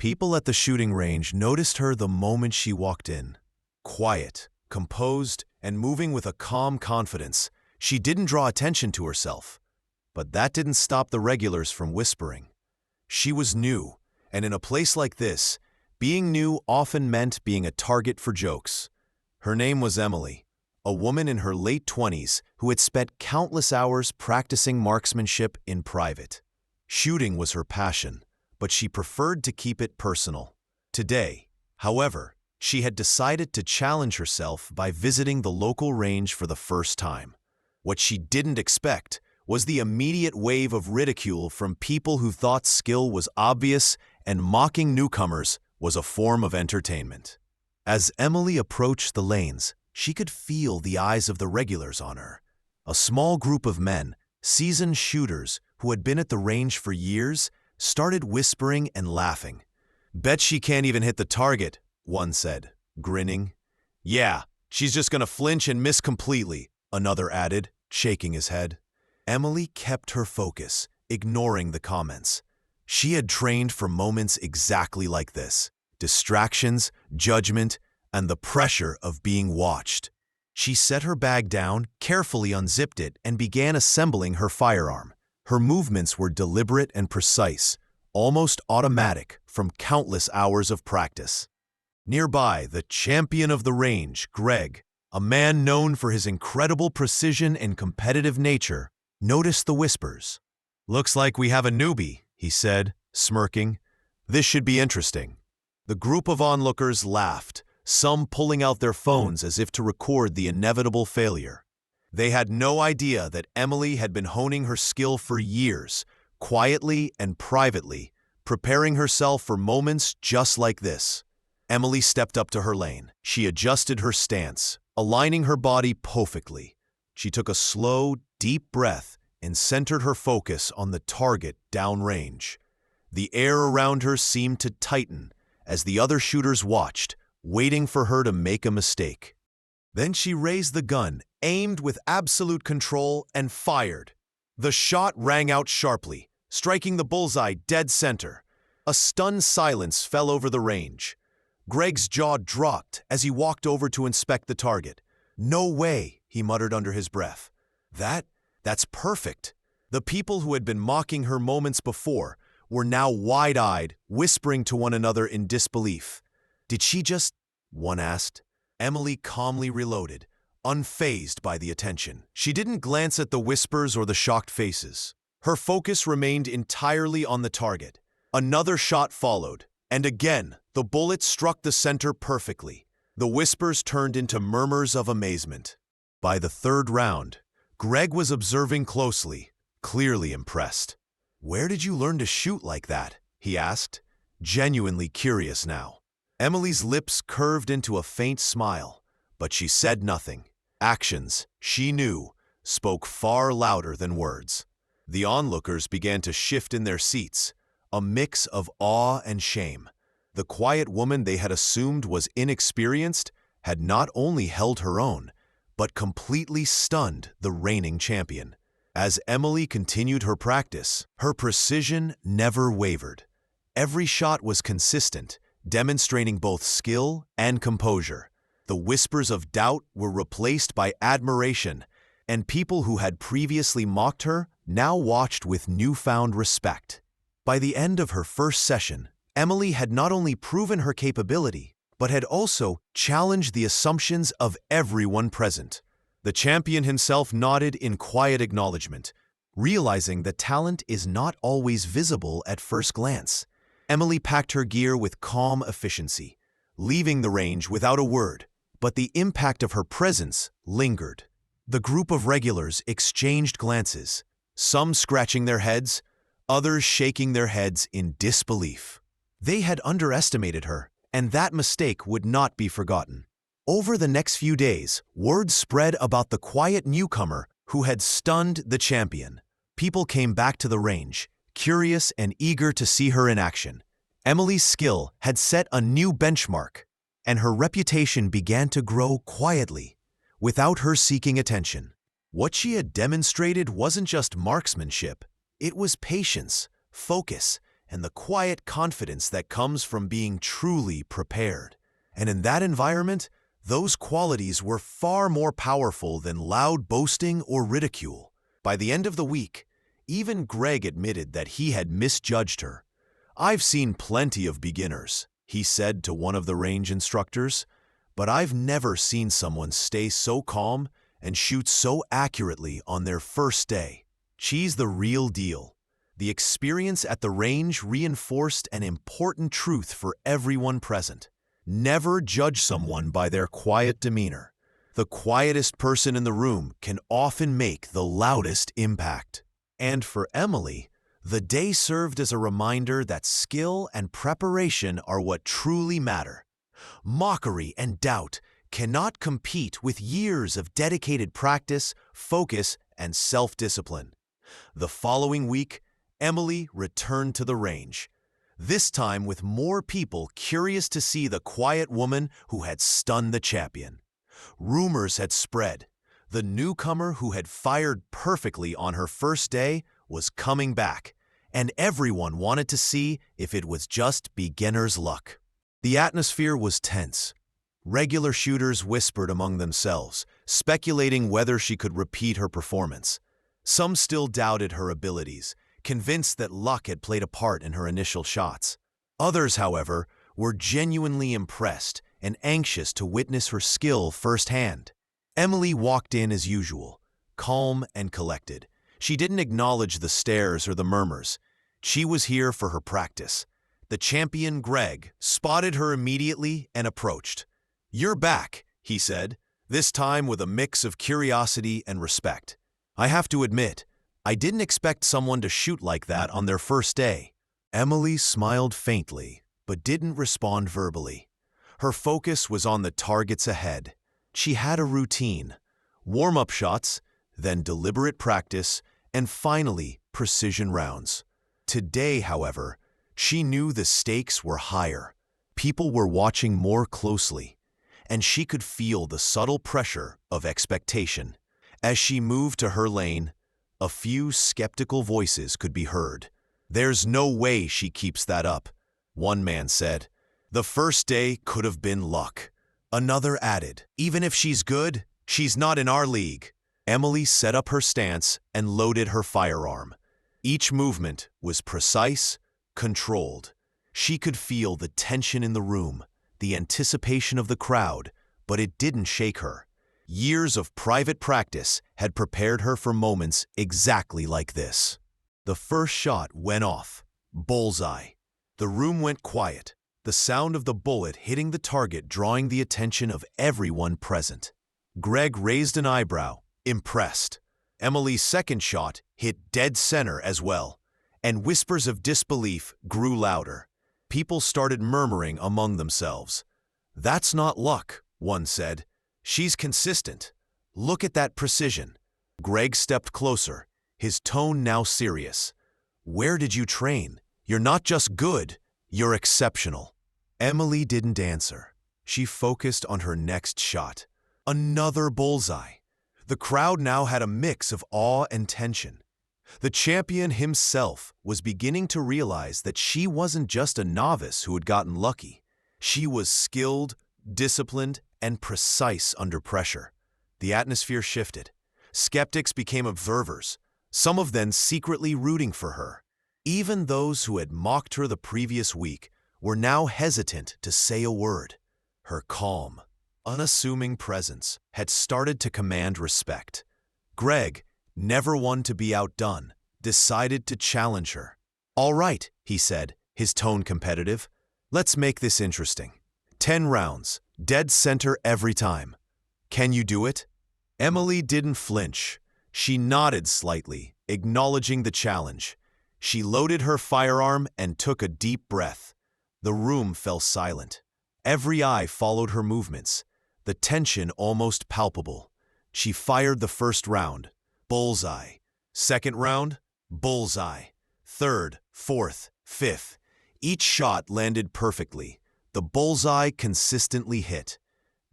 People at the shooting range noticed her the moment she walked in. Quiet, composed, and moving with a calm confidence, she didn't draw attention to herself. But that didn't stop the regulars from whispering. She was new, and in a place like this, being new often meant being a target for jokes. Her name was Emily, a woman in her late 20s who had spent countless hours practicing marksmanship in private. Shooting was her passion, but she preferred to keep it personal. Today, however, she had decided to challenge herself by visiting the local range for the first time. What she didn't expect was the immediate wave of ridicule from people who thought skill was obvious and mocking newcomers was a form of entertainment. As Emily approached the lanes, she could feel the eyes of the regulars on her. A small group of men, seasoned shooters who had been at the range for years, started whispering and laughing. "Bet she can't even hit the target," one said, grinning. "Yeah, she's just gonna flinch and miss completely," another added, shaking his head. Emily kept her focus, ignoring the comments. She had trained for moments exactly like this: distractions, judgment, and the pressure of being watched. She set her bag down, carefully unzipped it, and began assembling her firearm. Her movements were deliberate and precise, almost automatic from countless hours of practice. Nearby, the champion of the range, Greg, a man known for his incredible precision and competitive nature, noticed the whispers. "Looks like we have a newbie," he said, smirking. "This should be interesting." The group of onlookers laughed, some pulling out their phones as if to record the inevitable failure. They had no idea that Emily had been honing her skill for years, quietly and privately, preparing herself for moments just like this. Emily stepped up to her lane. She adjusted her stance, aligning her body perfectly. She took a slow, deep breath and centered her focus on the target downrange. The air around her seemed to tighten as the other shooters watched, waiting for her to make a mistake. Then she raised the gun, aimed with absolute control, and fired. The shot rang out sharply, striking the bullseye dead center. A stunned silence fell over the range. Greg's jaw dropped as he walked over to inspect the target. "No way," he muttered under his breath. That's perfect." The people who had been mocking her moments before were now wide-eyed, whispering to one another in disbelief. "Did she just—" one asked. Emily calmly reloaded, unfazed by the attention. She didn't glance at the whispers or the shocked faces. Her focus remained entirely on the target. Another shot followed, and again, the bullet struck the center perfectly. The whispers turned into murmurs of amazement. By the third round, Greg was observing closely, clearly impressed. "Where did you learn to shoot like that?" he asked, genuinely curious now. Emily's lips curved into a faint smile, but she said nothing. Actions, she knew, spoke far louder than words. The onlookers began to shift in their seats, a mix of awe and shame. The quiet woman they had assumed was inexperienced had not only held her own, but completely stunned the reigning champion. As Emily continued her practice, her precision never wavered. Every shot was consistent, demonstrating both skill and composure. The whispers of doubt were replaced by admiration, and people who had previously mocked her now watched with newfound respect. By the end of her first session, Emily had not only proven her capability, but had also challenged the assumptions of everyone present. The champion himself nodded in quiet acknowledgement, realizing that talent is not always visible at first glance. Emily packed her gear with calm efficiency, leaving the range without a word, but the impact of her presence lingered. The group of regulars exchanged glances, some scratching their heads, others shaking their heads in disbelief. They had underestimated her, and that mistake would not be forgotten. Over the next few days, word spread about the quiet newcomer who had stunned the champion. People came back to the range, curious and eager to see her in action. Emily's skill had set a new benchmark, and her reputation began to grow quietly, without her seeking attention. What she had demonstrated wasn't just marksmanship, it was patience, focus, and the quiet confidence that comes from being truly prepared. And in that environment, those qualities were far more powerful than loud boasting or ridicule. By the end of the week, even Greg admitted that he had misjudged her. "I've seen plenty of beginners," he said to one of the range instructors, "but I've never seen someone stay so calm and shoot so accurately on their first day." She's the real deal. The experience at the range reinforced an important truth for everyone present. Never judge someone by their quiet demeanor. The quietest person in the room can often make the loudest impact. And for Emily, the day served as a reminder that skill and preparation are what truly matter. Mockery and doubt cannot compete with years of dedicated practice, focus, and self-discipline. The following week, Emily returned to the range, this time with more people curious to see the quiet woman who had stunned the champion. Rumors had spread. The newcomer who had fired perfectly on her first day was coming back, and everyone wanted to see if it was just beginner's luck. The atmosphere was tense. Regular shooters whispered among themselves, speculating whether she could repeat her performance. Some still doubted her abilities, convinced that luck had played a part in her initial shots. Others, however, were genuinely impressed and anxious to witness her skill firsthand. Emily walked in as usual, calm and collected. She didn't acknowledge the stares or the murmurs. She was here for her practice. The champion, Greg, spotted her immediately and approached. "You're back," he said, this time with a mix of curiosity and respect. "I have to admit, I didn't expect someone to shoot like that on their first day." Emily smiled faintly, but didn't respond verbally. Her focus was on the targets ahead. She had a routine: warm-up shots, then deliberate practice, and finally, precision rounds. Today, however, she knew the stakes were higher. People were watching more closely, and she could feel the subtle pressure of expectation. As she moved to her lane, a few skeptical voices could be heard. "There's no way she keeps that up," one man said. "The first day could have been luck." Another added, "Even if she's good, she's not in our league." Emily set up her stance and loaded her firearm. Each movement was precise, controlled. She could feel the tension in the room, the anticipation of the crowd, but it didn't shake her. Years of private practice had prepared her for moments exactly like this. The first shot went off. Bullseye. The room went quiet, the sound of the bullet hitting the target drawing the attention of everyone present. Greg raised an eyebrow, impressed. Emily's second shot hit dead center as well, and whispers of disbelief grew louder. People started murmuring among themselves. "That's not luck," one said. "She's consistent. Look at that precision." Greg stepped closer, his tone now serious. "Where did you train? You're not just good, you're exceptional." Emily didn't answer. She focused on her next shot. Another bullseye. The crowd now had a mix of awe and tension. The champion himself was beginning to realize that she wasn't just a novice who had gotten lucky. She was skilled, disciplined, and precise under pressure. The atmosphere shifted. Skeptics became observers, some of them secretly rooting for her. Even those who had mocked her the previous week were now hesitant to say a word. Her calm, unassuming presence had started to command respect. Greg, never one to be outdone, decided to challenge her. "All right," he said, his tone competitive. "Let's make this interesting. 10 rounds, dead center every time. Can you do it?" Emily didn't flinch. She nodded slightly, acknowledging the challenge. She loaded her firearm and took a deep breath. The room fell silent. Every eye followed her movements, the tension almost palpable. She fired the first round. Bullseye. Second round. Bullseye. Third, fourth, fifth. Each shot landed perfectly. The bullseye consistently hit.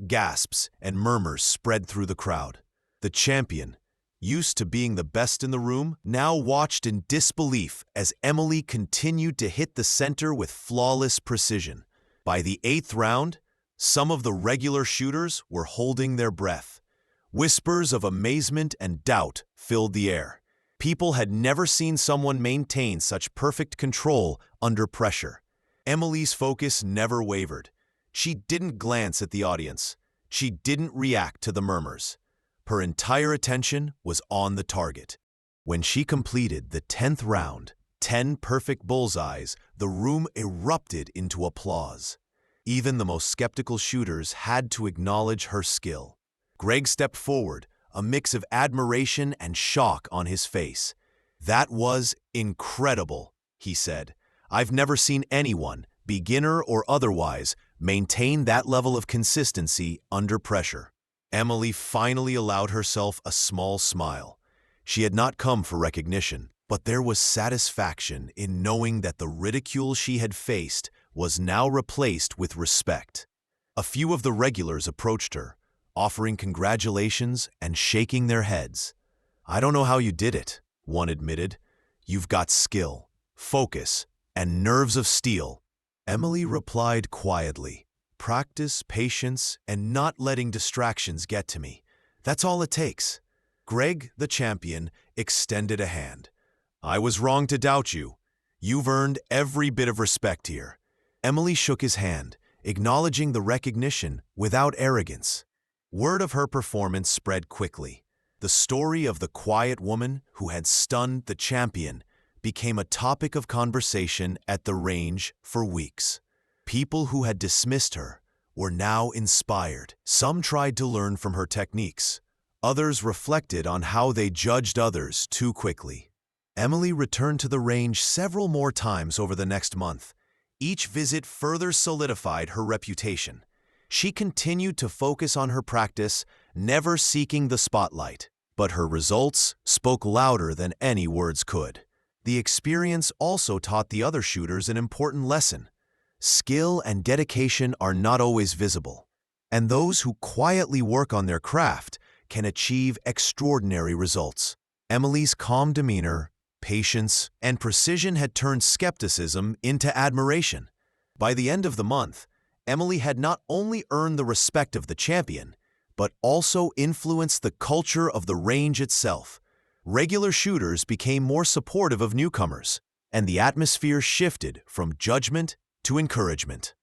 Gasps and murmurs spread through the crowd. The champion, used to being the best in the room, now watched in disbelief as Emily continued to hit the center with flawless precision. By the 8th round, some of the regular shooters were holding their breath. Whispers of amazement and doubt filled the air. People had never seen someone maintain such perfect control under pressure. Emily's focus never wavered. She didn't glance at the audience. She didn't react to the murmurs. Her entire attention was on the target. When she completed the 10th round, 10 perfect bullseyes, the room erupted into applause. Even the most skeptical shooters had to acknowledge her skill. Greg stepped forward, a mix of admiration and shock on his face. "That was incredible," he said. "I've never seen anyone, beginner or otherwise, maintain that level of consistency under pressure." Emily finally allowed herself a small smile. She had not come for recognition, but there was satisfaction in knowing that the ridicule she had faced was now replaced with respect. A few of the regulars approached her, offering congratulations and shaking their heads. "I don't know how you did it," one admitted. "You've got skill, focus, and nerves of steel." Emily replied quietly, "Practice, patience, and not letting distractions get to me. That's all it takes." Greg, the champion, extended a hand. "I was wrong to doubt you. You've earned every bit of respect here." Emily shook his hand, acknowledging the recognition without arrogance. Word of her performance spread quickly. The story of the quiet woman who had stunned the champion became a topic of conversation at the range for weeks. People who had dismissed her were now inspired. Some tried to learn from her techniques. Others reflected on how they judged others too quickly. Emily returned to the range several more times over the next month. Each visit further solidified her reputation. She continued to focus on her practice, never seeking the spotlight. But her results spoke louder than any words could. The experience also taught the other shooters an important lesson. Skill and dedication are not always visible, and those who quietly work on their craft can achieve extraordinary results. Emily's calm demeanor, patience, and precision had turned skepticism into admiration. By the end of the month, Emily had not only earned the respect of the champion, but also influenced the culture of the range itself. Regular shooters became more supportive of newcomers, and the atmosphere shifted from judgment to encouragement.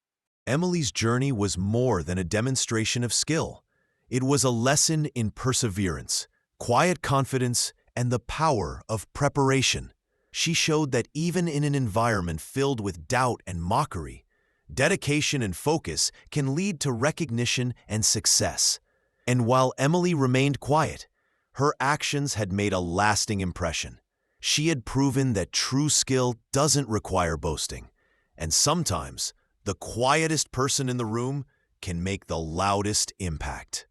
Emily's journey was more than a demonstration of skill. It was a lesson in perseverance, quiet confidence, and the power of preparation. She showed that even in an environment filled with doubt and mockery, dedication and focus can lead to recognition and success. And while Emily remained quiet, her actions had made a lasting impression. She had proven that true skill doesn't require boasting, and sometimes the quietest person in the room can make the loudest impact.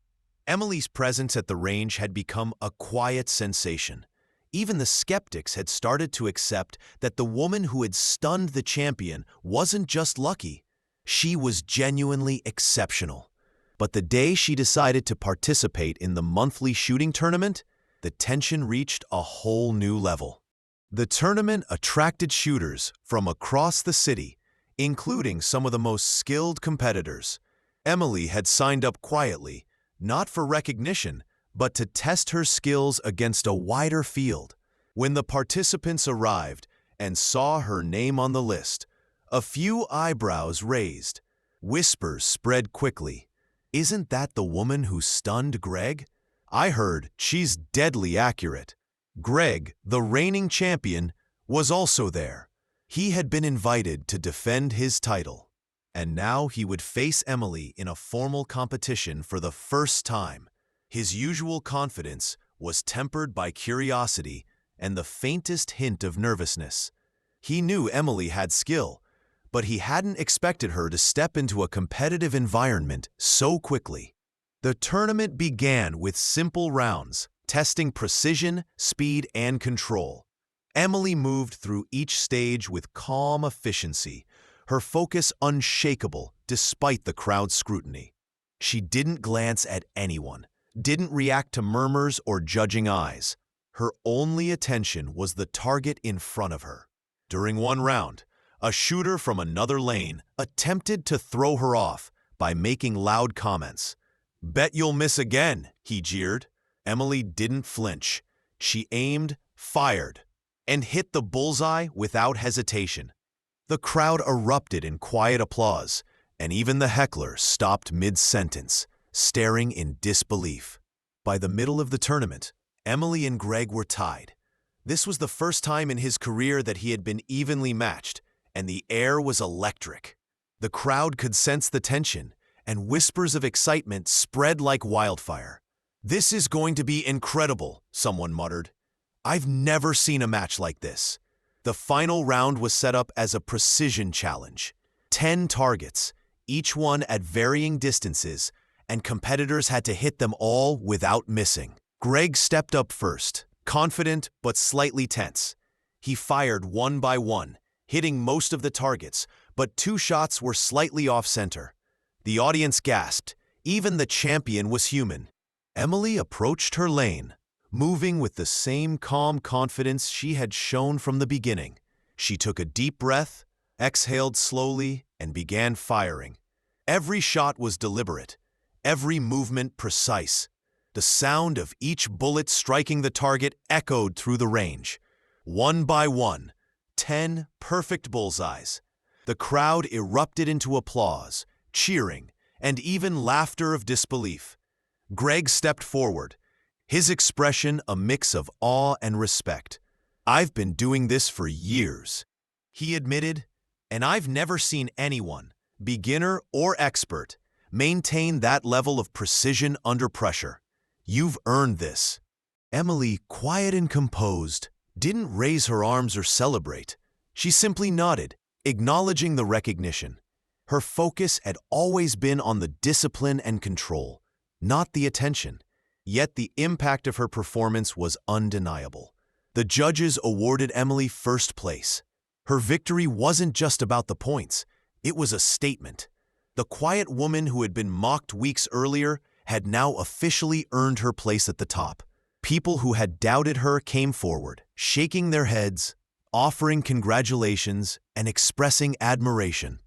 Emily's presence at the range had become a quiet sensation. Even the skeptics had started to accept that the woman who had stunned the champion wasn't just lucky. She was genuinely exceptional. But the day she decided to participate in the monthly shooting tournament, the tension reached a whole new level. The tournament attracted shooters from across the city, including some of the most skilled competitors. Emily had signed up quietly, not for recognition, but to test her skills against a wider field. When the participants arrived and saw her name on the list, a few eyebrows raised. Whispers spread quickly. "Isn't that the woman who stunned Greg? I heard she's deadly accurate." Greg, the reigning champion, was also there. He had been invited to defend his title, and now he would face Emily in a formal competition for the first time. His usual confidence was tempered by curiosity and the faintest hint of nervousness. He knew Emily had skill, but he hadn't expected her to step into a competitive environment so quickly. The tournament began with simple rounds, testing precision, speed, and control. Emily moved through each stage with calm efficiency, her focus unshakable despite the crowd's scrutiny. She didn't glance at anyone, didn't react to murmurs or judging eyes. Her only attention was the target in front of her. During one round, a shooter from another lane attempted to throw her off by making loud comments. "Bet you'll miss again," he jeered. Emily didn't flinch. She aimed, fired, and hit the bullseye without hesitation. The crowd erupted in quiet applause, and even the heckler stopped mid-sentence, staring in disbelief. By the middle of the tournament, Emily and Greg were tied. This was the first time in his career that he had been evenly matched, and the air was electric. The crowd could sense the tension, and whispers of excitement spread like wildfire. "This is going to be incredible," someone muttered. "I've never seen a match like this." The final round was set up as a precision challenge. 10 targets, each one at varying distances, and competitors had to hit them all without missing. Greg stepped up first, confident but slightly tense. He fired one by one, hitting most of the targets, but 2 shots were slightly off-center. The audience gasped. Even the champion was human. Emily approached her lane, moving with the same calm confidence she had shown from the beginning. She took a deep breath, exhaled slowly, and began firing. Every shot was deliberate, every movement precise. The sound of each bullet striking the target echoed through the range. One by one, 10 perfect bullseyes. The crowd erupted into applause, cheering, and even laughter of disbelief. Greg stepped forward, his expression a mix of awe and respect. "I've been doing this for years," he admitted, "and I've never seen anyone, beginner or expert, maintain that level of precision under pressure. You've earned this." Emily, quiet and composed, didn't raise her arms or celebrate. She simply nodded, acknowledging the recognition. Her focus had always been on the discipline and control, not the attention. Yet the impact of her performance was undeniable. The judges awarded Emily first place. Her victory wasn't just about the points. It was a statement. The quiet woman who had been mocked weeks earlier had now officially earned her place at the top. People who had doubted her came forward, shaking their heads, offering congratulations, and expressing admiration.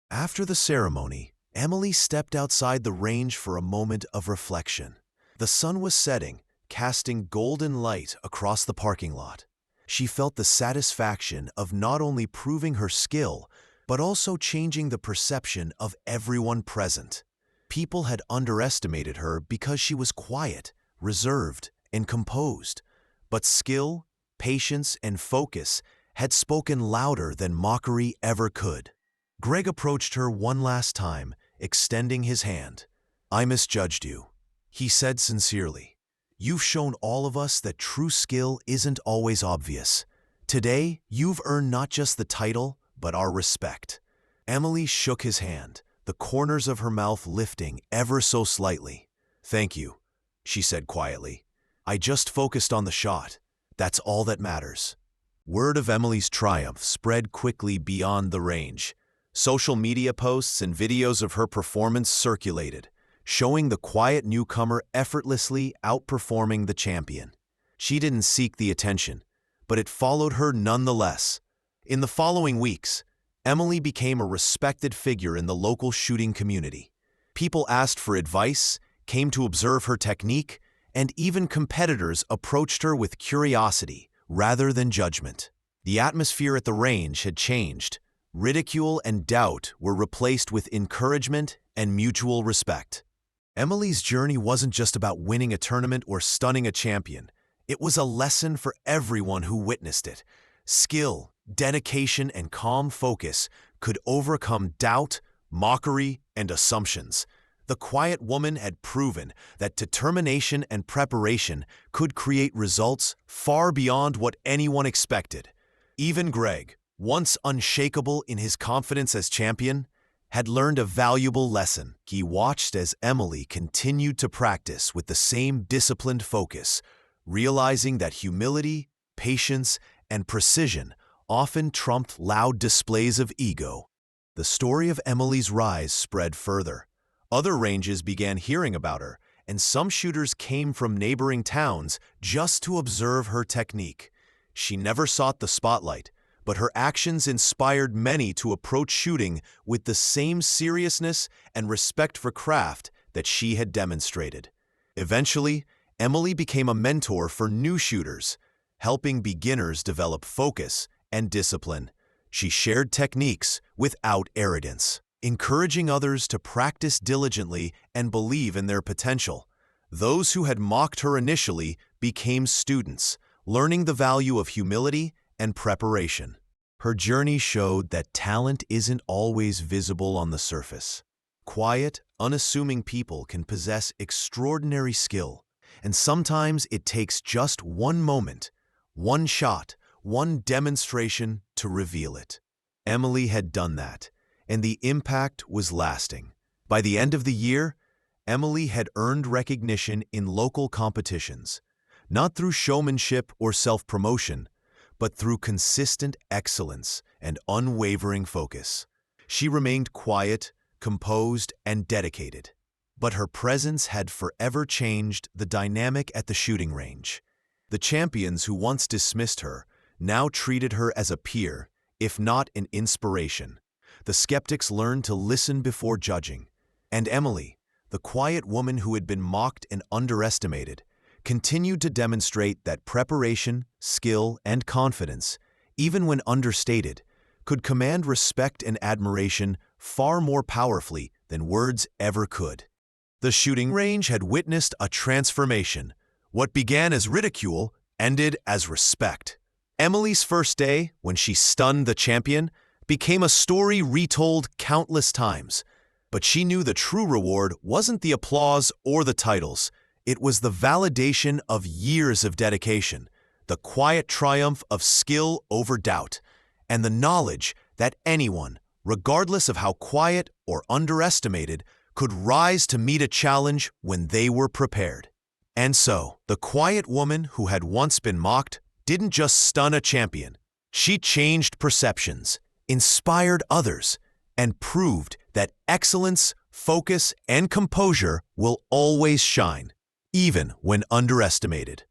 After the ceremony, Emily stepped outside the range for a moment of reflection. The sun was setting, casting golden light across the parking lot. She felt the satisfaction of not only proving her skill, but also changing the perception of everyone present. People had underestimated her because she was quiet, reserved, and composed. But skill, patience, and focus had spoken louder than mockery ever could. Greg approached her one last time, extending his hand. "I misjudged you," he said sincerely. "You've shown all of us that true skill isn't always obvious. Today, you've earned not just the title, but our respect." Emily shook his hand, the corners of her mouth lifting ever so slightly. "Thank you," she said quietly. "I just focused on the shot. That's all that matters." Word of Emily's triumph spread quickly beyond the range. Social media posts and videos of her performance circulated, showing the quiet newcomer effortlessly outperforming the champion. She didn't seek the attention, but it followed her nonetheless. In the following weeks, Emily became a respected figure in the local shooting community. People asked for advice, came to observe her technique, and even competitors approached her with curiosity rather than judgment. The atmosphere at the range had changed. Ridicule and doubt were replaced with encouragement and mutual respect. Emily's journey wasn't just about winning a tournament or stunning a champion. It was a lesson for everyone who witnessed it. Skill, dedication, and calm focus could overcome doubt, mockery, and assumptions. The quiet woman had proven that determination and preparation could create results far beyond what anyone expected. Even Greg, once unshakable in his confidence as champion, had learned a valuable lesson. He watched as Emily continued to practice with the same disciplined focus, realizing that humility, patience, and precision often trumped loud displays of ego. The story of Emily's rise spread further. Other ranges began hearing about her, and some shooters came from neighboring towns just to observe her technique. She never sought the spotlight, but her actions inspired many to approach shooting with the same seriousness and respect for craft that she had demonstrated. Eventually, Emily became a mentor for new shooters, helping beginners develop focus and discipline. She shared techniques without arrogance, encouraging others to practice diligently and believe in their potential. Those who had mocked her initially became students, learning the value of humility and preparation. Her journey showed that talent isn't always visible on the surface. Quiet, unassuming people can possess extraordinary skill, and sometimes it takes just one moment, one shot, one demonstration to reveal it. Emily had done that, and the impact was lasting. By the end of the year, Emily had earned recognition in local competitions, not through showmanship or self-promotion, but through consistent excellence and unwavering focus. She remained quiet, composed, and dedicated, but her presence had forever changed the dynamic at the shooting range. The champions who once dismissed her now treated her as a peer, if not an inspiration. The skeptics learned to listen before judging, and Emily, the quiet woman who had been mocked and underestimated, continued to demonstrate that preparation, skill, and confidence, even when understated, could command respect and admiration far more powerfully than words ever could. The shooting range had witnessed a transformation. What began as ridicule ended as respect. Emily's first day, when she stunned the champion, became a story retold countless times. But she knew the true reward wasn't the applause or the titles. It was the validation of years of dedication, the quiet triumph of skill over doubt, and the knowledge that anyone, regardless of how quiet or underestimated, could rise to meet a challenge when they were prepared. And so, the quiet woman who had once been mocked didn't just stun a champion. She changed perceptions, inspired others, and proved that excellence, focus, and composure will always shine, even when underestimated.